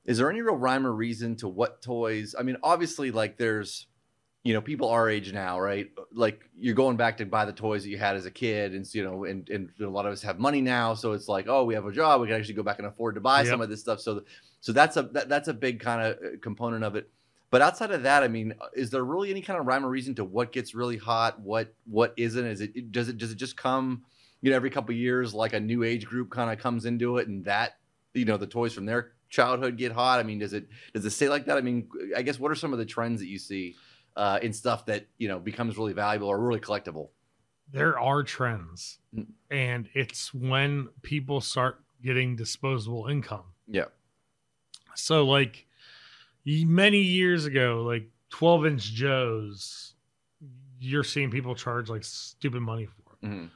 Is there any real rhyme or reason to what toys? I mean, obviously, like there's, people our age now, right? Like you're going back to buy the toys that you had as a kid, and and a lot of us have money now, so it's like, oh, we have a job, we can actually go back and afford to buy some of this stuff. So that's a big kind of component of it. But outside of that, I mean, is there really any kind of rhyme or reason to what gets really hot, what isn't? Does it just come, every couple of years, like a new age group kind of comes into it, and that the toys from their childhood get hot? I mean, does it stay like that? I mean, I guess what are some of the trends that you see in stuff that becomes really valuable or really collectible? There are trends, and it's when people start getting disposable income. Yeah. So like many years ago, like 12-inch Joes, you're seeing people charge like stupid money for. Mm-hmm.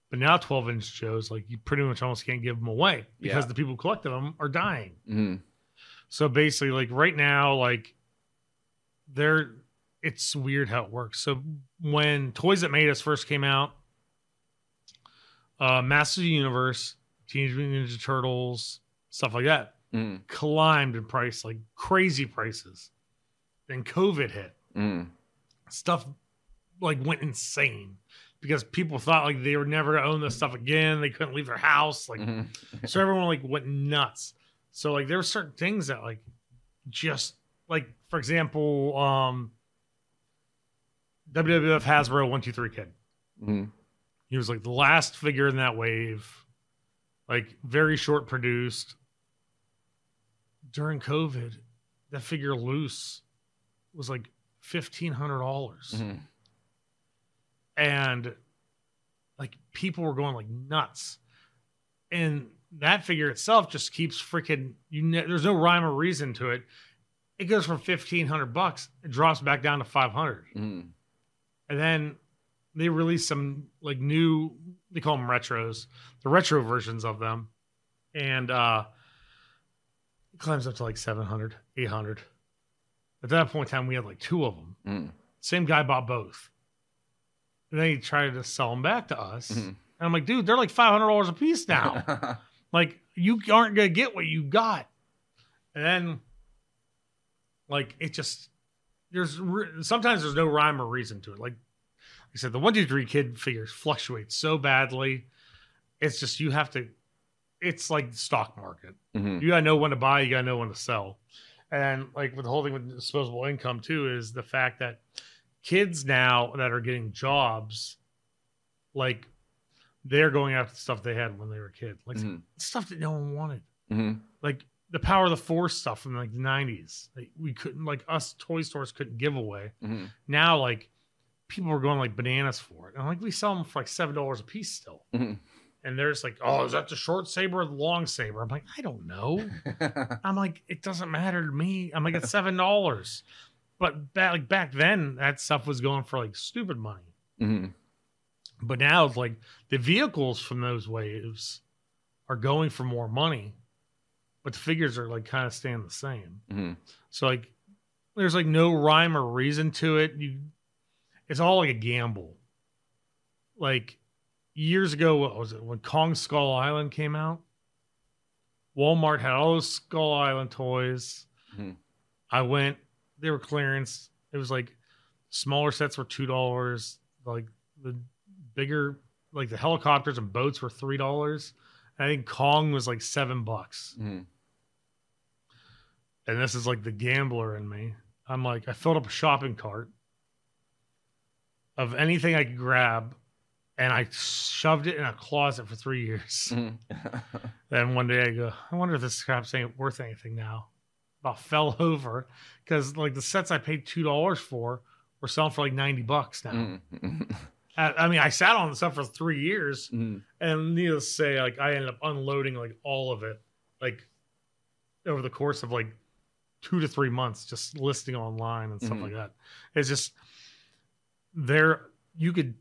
But now 12-inch Joes, like you pretty much almost can't give them away because the people who collected them are dying. Mm-hmm. So basically, like right now, like it's weird how it works. So when Toys That Made Us first came out, Masters of the Universe, Teenage Mutant Ninja Turtles, stuff like that, climbed in price, like crazy prices. Then COVID hit. Stuff like went insane because people thought like they were never gonna own this stuff again. They couldn't leave their house. Like so everyone like went nuts. So like there were certain things that like just like, for example, WWF Hasbro 123 Kid. He was like the last figure in that wave, like very short produced. During COVID, that figure loose was like $1,500. And like people were going like nuts. And that figure itself just keeps freaking, there's no rhyme or reason to it. It goes from $1,500, it drops back down to $500. And then they release some like new, they call them retros, the retro versions of them. And it climbs up to like 700, 800. At that point in time, we had like two of them. Same guy bought both. And then he tried to sell them back to us. And I'm like, dude, they're like $500 a piece now. Like, you aren't going to get what you got. And then, like, it just, sometimes there's no rhyme or reason to it. Like I said, the 123 Kid figures fluctuate so badly. It's just, you have to, it's like the stock market. You got to know when to buy, you got to know when to sell. And like with the whole thing with disposable income too, is the fact that kids now that are getting jobs, like they're going after the stuff they had when they were a kid, like stuff that no one wanted, like the Power of the Force stuff from like the 90s. Like, we couldn't, like us toy stores couldn't give away. Now, like people were going like bananas for it, and like we sell them for like $7 a piece still. And there's like, oh, is that the short saber or the long saber? I'm like, I don't know. I'm like, it doesn't matter to me. I'm like, it's $7. But back then, that stuff was going for like stupid money. But now, like the vehicles from those waves are going for more money, but the figures are like kind of staying the same. So like, there's like no rhyme or reason to it. It's all like a gamble. Like years ago, what was it, when Kong Skull Island came out? Walmart had all those Skull Island toys. I went, they were clearance. It was like smaller sets were $2. Like the bigger, like the helicopters and boats were $3. And I think Kong was like $7. And this is like the gambler in me. I'm like, I filled up a shopping cart of anything I could grab, and I shoved it in a closet for 3 years. Then one day I go, I wonder if this crap's ain't worth anything now. About fell over because like the sets I paid $2 for were selling for like $90 now. I mean, I sat on the stuff for 3 years, and needless to say, like I ended up unloading like all of it, like over the course of like 2 to 3 months, just listing online and stuff like that. It's just there. You could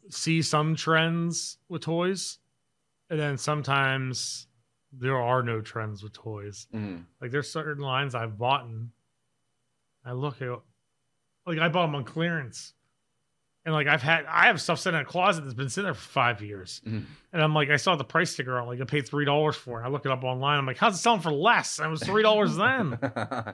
see some trends with toys, and then sometimes there are no trends with toys. Like there's certain lines I've bought, and I look at, like I bought them on clearance, And like I have stuff sitting in a closet that's been sitting there for 5 years. And I'm like, I saw the price sticker on, like I paid $3 for it. I look it up online. I'm like, how's it selling for less? And it was $3 then.